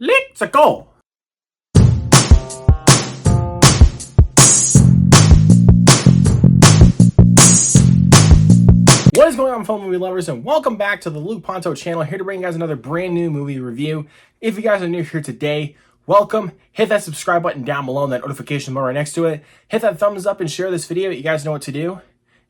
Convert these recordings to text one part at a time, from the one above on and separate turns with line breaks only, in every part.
Let's go! What is going on, film movie lovers, and welcome back to the Luke Ponto channel, here to bring you guys another brand new movie review. If you guys are new here today, welcome. Hit that subscribe button down below and that notification bell right next to it. Hit that thumbs up and share this video. You guys know what to do.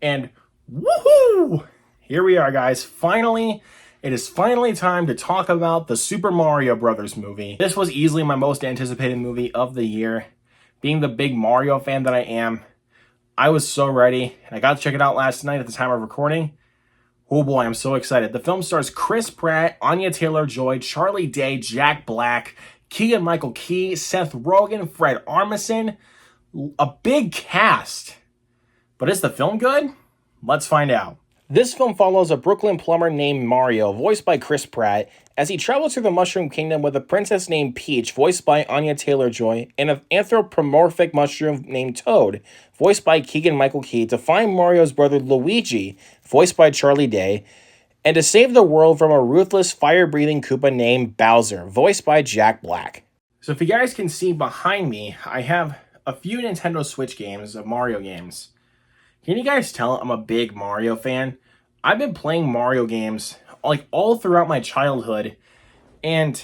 And woohoo! Here we are, guys. Finally, it is finally time to talk about the Super Mario Brothers movie. This was easily my most anticipated movie of the year. Being the big Mario fan that I am, I was so ready, and I got to check it out last night at the time of recording. Oh boy, I'm so excited. The film stars Chris Pratt, Anya Taylor-Joy, Charlie Day, Jack Black, Keegan-Michael Key, Seth Rogen, Fred Armisen. A big cast. But is the film good? Let's find out. This film follows a Brooklyn plumber named Mario, voiced by Chris Pratt, as he travels through the Mushroom Kingdom with a princess named Peach, voiced by Anya Taylor-Joy, and an anthropomorphic mushroom named Toad, voiced by Keegan-Michael Key, to find Mario's brother Luigi, voiced by Charlie Day, and to save the world from a ruthless, fire-breathing Koopa named Bowser, voiced by Jack Black. So if you guys can see behind me, I have a few Nintendo Switch games of Mario games. Can you guys tell I'm a big Mario fan? I've been playing Mario games like all throughout my childhood, and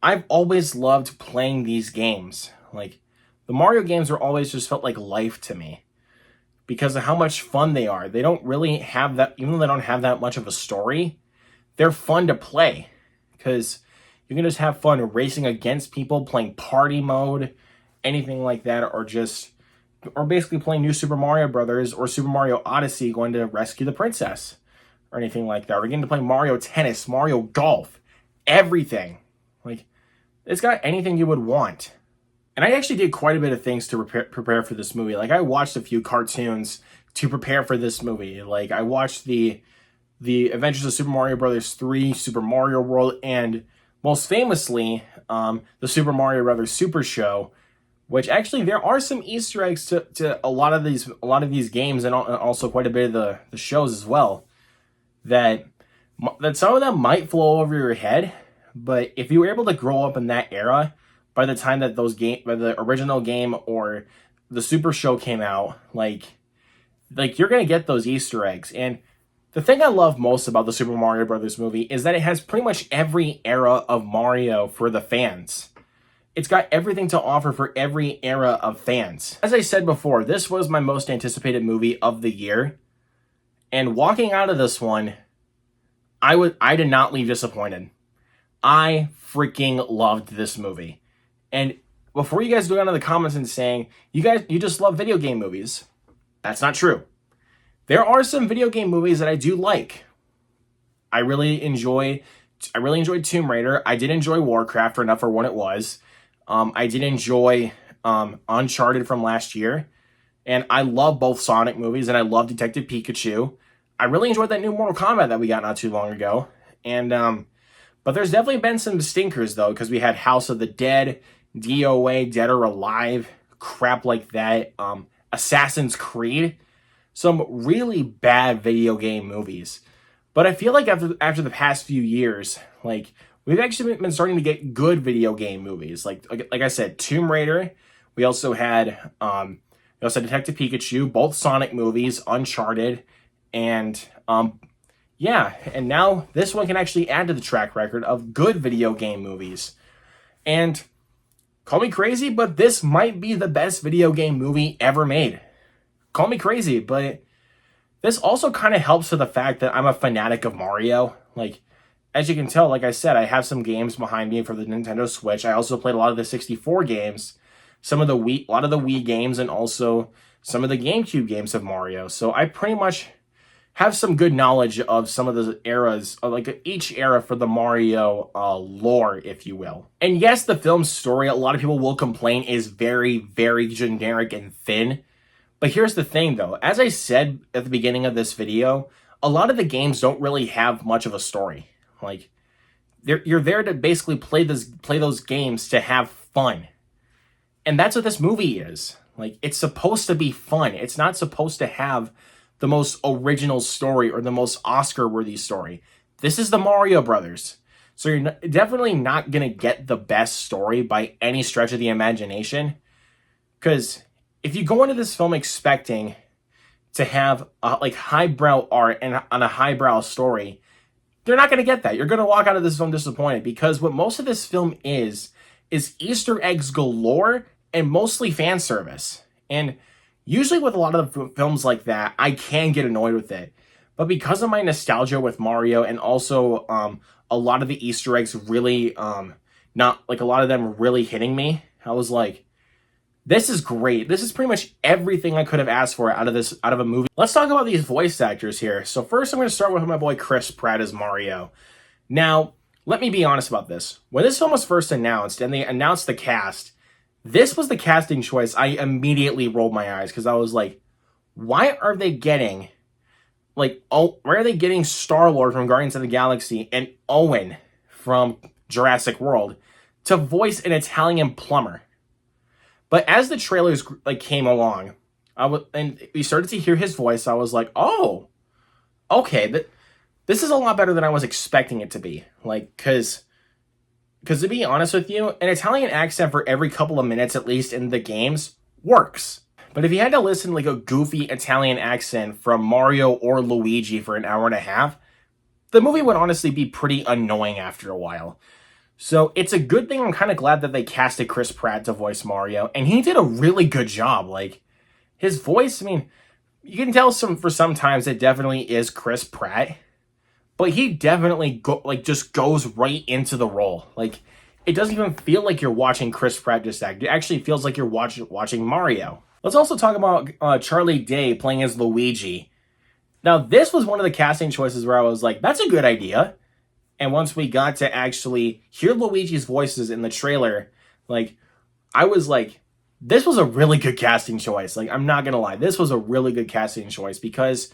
I've always loved playing these games. Like, the Mario games are always just felt like life to me because of how much fun they are. They don't really have that, even though they don't have that much of a story, they're fun to play because you can just have fun racing against people, playing party mode, anything like that, or basically playing New Super Mario Brothers or Super Mario Odyssey, going to rescue the princess or anything like that. We're getting to play Mario Tennis, Mario Golf, everything. Like, it's got anything you would want. And I actually did quite a bit of things to prepare for this movie. Like, I watched a few cartoons to prepare for this movie. Like, I watched the Adventures of Super Mario Brothers 3, Super Mario World, and most famously, the Super Mario Brothers Super Show, which actually there are some Easter eggs to a lot of these games, and also quite a bit of the shows as well, that some of them might flow over your head. But if you were able to grow up in that era, by the time that by the original game or the Super Show came out, like you're gonna get those Easter eggs. And the thing I love most about the Super Mario Brothers movie is that it has pretty much every era of Mario for the fans. It's got everything to offer for every era of fans. As I said before, this was my most anticipated movie of the year. And walking out of this one, I did not leave disappointed. I freaking loved this movie. And before you guys go down in the comments and saying, you just love video game movies, that's not true. There are some video game movies that I do like. I really enjoyed Tomb Raider. I did enjoy Warcraft enough for what it was. I did enjoy Uncharted from last year. And I love both Sonic movies, and I love Detective Pikachu. I really enjoyed that new Mortal Kombat that we got not too long ago. And but there's definitely been some stinkers, though, because we had House of the Dead, DOA, Dead or Alive, crap like that, Assassin's Creed. Some really bad video game movies. But I feel like after the past few years, like, we've actually been starting to get good video game movies. Like I said, Tomb Raider. We also had Detective Pikachu, both Sonic movies, Uncharted, and yeah, and now this one can actually add to the track record of good video game movies. And call me crazy, but this might be the best video game movie ever made. Call me crazy, but this also kind of helps to the fact that I'm a fanatic of Mario. Like, as you can tell, like I said, I have some games behind me for the Nintendo Switch. I also played a lot of the 64 games, a lot of the Wii games, and also some of the GameCube games of Mario. So I pretty much have some good knowledge of some of the eras, like each era for the Mario lore, if you will. And yes, the film's story, a lot of people will complain, is very, very generic and thin. But here's the thing, though. As I said at the beginning of this video, a lot of the games don't really have much of a story. Like, you're there to basically play those games to have fun. And that's what this movie is. Like, it's supposed to be fun. It's not supposed to have the most original story or the most Oscar-worthy story. This is the Mario Brothers. So you're definitely not going to get the best story by any stretch of the imagination. Because if you go into this film expecting to have like highbrow art and on a highbrow story, they're not going to get that. You're going to walk out of this film disappointed, because what most of this film is Easter eggs galore and mostly fan service. And usually with a lot of the films like that, I can get annoyed with it. But because of my nostalgia with Mario, and also a lot of the Easter eggs really, not like a lot of them really hitting me, I was like, this is great. This is pretty much everything I could have asked for out of a movie. Let's talk about these voice actors here. So first, I'm going to start with my boy Chris Pratt as Mario. Now, let me be honest about this. When this film was first announced and they announced the cast, this was the casting choice. I immediately rolled my eyes because I was like, why are they getting Star-Lord from Guardians of the Galaxy and Owen from Jurassic World to voice an Italian plumber? But as the trailers came along, and we started to hear his voice, I was like, oh, okay, this is a lot better than I was expecting it to be. Because to be honest with you, an Italian accent for every couple of minutes, at least in the games, works. But if you had to listen to a goofy Italian accent from Mario or Luigi for an hour and a half, the movie would honestly be pretty annoying after a while. So it's a good thing. I'm kind of glad that they casted Chris Pratt to voice Mario, and he did a really good job. His voice, I mean, you can tell for sometimes it definitely is Chris Pratt, but he definitely just goes right into the role. It doesn't even feel like you're watching Chris Pratt just act. It actually feels like you're watching Mario. Let's also talk about Charlie Day playing as Luigi. Now, this was one of the casting choices where I was like, that's a good idea. And once we got to actually hear Luigi's voices in the trailer, I was like, this was a really good casting choice. I'm not going to lie. This was a really good casting choice, because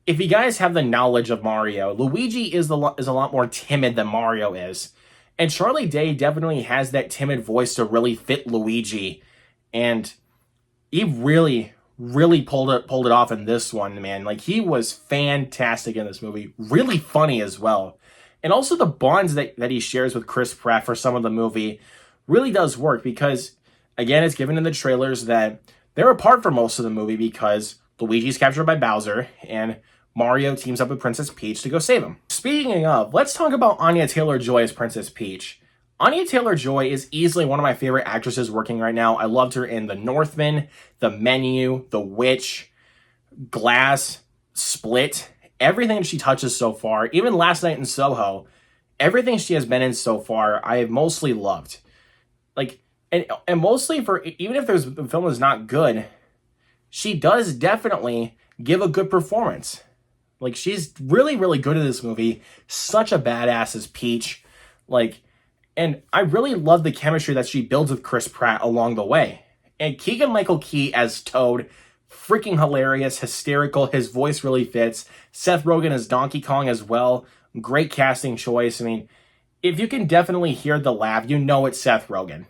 if you guys have the knowledge of Mario, Luigi is a lot more timid than Mario is. And Charlie Day definitely has that timid voice to really fit Luigi. And he really, really pulled it off in this one, man. He was fantastic in this movie. Really funny as well. And also the bonds that he shares with Chris Pratt for some of the movie really does work, because, again, it's given in the trailers that they're apart for most of the movie because Luigi's captured by Bowser and Mario teams up with Princess Peach to go save him. Speaking of, let's talk about Anya Taylor-Joy as Princess Peach. Anya Taylor-Joy is easily one of my favorite actresses working right now. I loved her in The Northman, The Menu, The Witch, Glass, Split. Everything she touches so far, even Last Night in Soho, everything she has been in so far, I have mostly loved. And mostly for, even if the film is not good, she does definitely give a good performance. She's really, really good in this movie. Such a badass as Peach. And I really love the chemistry that she builds with Chris Pratt along the way. And Keegan-Michael Key as Toad, freaking hilarious, hysterical. His voice really fits. Seth Rogen as Donkey Kong as well. Great casting choice. I mean, if you can definitely hear the laugh, you know it's Seth Rogen.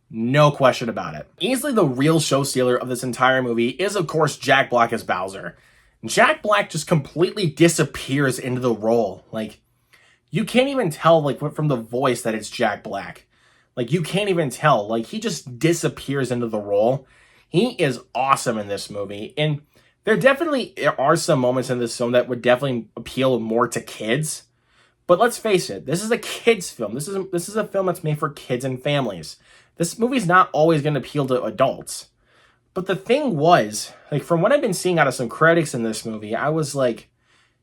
No question about it. Easily the real show stealer of this entire movie is, of course, Jack Black as Bowser. Jack Black just completely disappears into the role. You can't even tell, from the voice that it's Jack Black. You can't even tell. He just disappears into the role. He is awesome in this movie. And there definitely are some moments in this film that would definitely appeal more to kids. But let's face it, this is a kids film. This is a film that's made for kids and families. This movie's not always going to appeal to adults. But the thing was, from what I've been seeing out of some critics in this movie, I was like,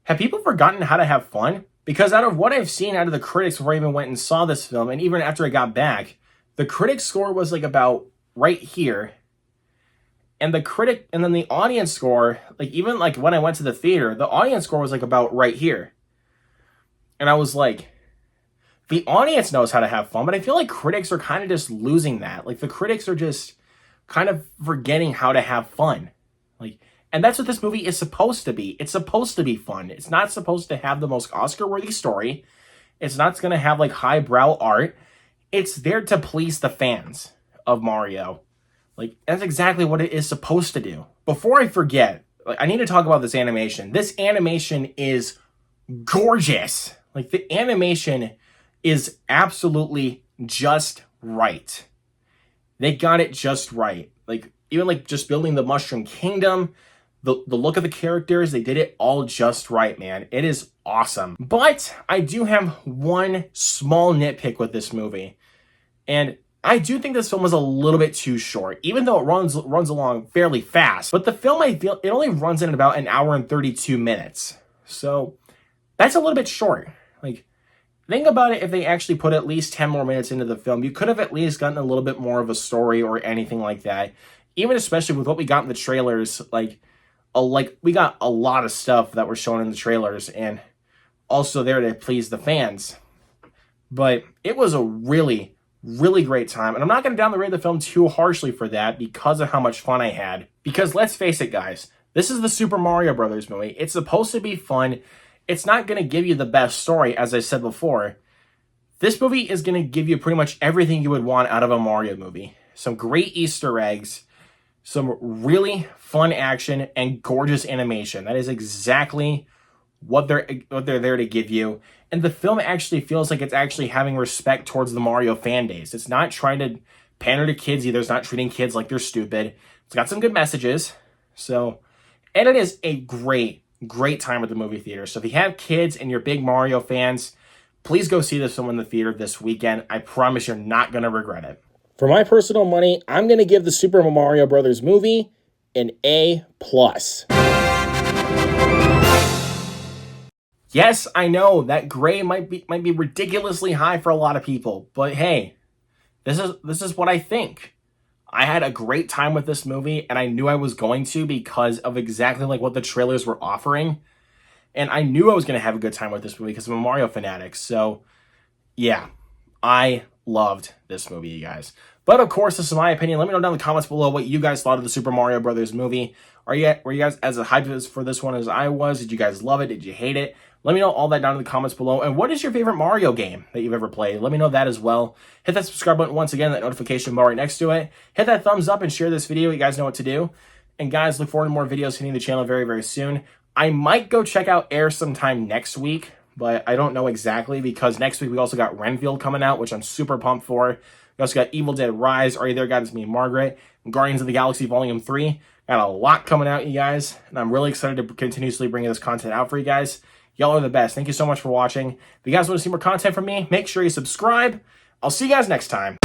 have people forgotten how to have fun? Because out of what I've seen out of the critics before I even went and saw this film, and even after I got back, the critic score was about right here. And then the audience score, even when I went to the theater, the audience score was about right here. And I was like, the audience knows how to have fun, but I feel like critics are kind of just losing that. The critics are just kind of forgetting how to have fun. And that's what this movie is supposed to be. It's supposed to be fun. It's not supposed to have the most Oscar-worthy story. It's not going to have highbrow art. It's there to please the fans of Mario. That's exactly what it is supposed to do. Before I forget, I need to talk about this animation. This animation is gorgeous. The animation is absolutely just right. They got it just right. Like, even like just building the Mushroom Kingdom, the look of the characters, they did it all just right, man. It is awesome. But I do have one small nitpick with this movie. And I do think this film was a little bit too short, even though it runs along fairly fast. But the film, I feel, it only runs in about an hour and 32 minutes. So that's a little bit short. Like, think about it, if they actually put at least 10 more minutes into the film, you could have at least gotten a little bit more of a story or anything like that. Even especially with what we got in the trailers, like we got a lot of stuff that were shown in the trailers and also there to please the fans. But it was a really, really great time. And I'm not going to downgrade the film too harshly for that because of how much fun I had. Because let's face it, guys, this is the Super Mario Brothers movie. It's supposed to be fun. It's not going to give you the best story, as I said before. This movie is going to give you pretty much everything you would want out of a Mario movie. Some great Easter eggs, some really fun action, and gorgeous animation. That is exactly what they're there to give you. And the film actually feels like it's actually having respect towards the Mario fan base. It's not trying to pander to kids either. It's not treating kids like they're stupid. It's got some good messages. So, and it is a great time at the movie theater. So if you have kids and you're big Mario fans, please go see this film in the theater this weekend. I promise you're not going to regret it. For my personal money, I'm going to give the Super Mario Brothers movie an A+. Yes, I know that grade might be ridiculously high for a lot of people, but hey, this is what I think. I had a great time with this movie, and I knew I was going to because of exactly like what the trailers were offering. And I knew I was going to have a good time with this movie because I'm a Mario fanatic. So, yeah, I loved this movie, you guys. But of course, this is my opinion. Let me know down in the comments below what you guys thought of the Super Mario Brothers movie. Were you guys as hyped for this one as I was? Did you guys love it? Did you hate it? Let me know all that down in the comments below. And what is your favorite Mario game that you've ever played? Let me know that as well. Hit that subscribe button once again, that notification bar right next to it. Hit that thumbs up and share this video. You guys know what to do. And guys, look forward to more videos hitting the channel very, very soon. I might go check out Air sometime next week, but I don't know exactly because next week we also got Renfield coming out, which I'm super pumped for. We also got Evil Dead Rise. Are You There, God? It's Me and Margaret. And Guardians of the Galaxy Volume 3. Got a lot coming out, you guys. And I'm really excited to continuously bring this content out for you guys. Y'all are the best. Thank you so much for watching. If you guys want to see more content from me, make sure you subscribe. I'll see you guys next time.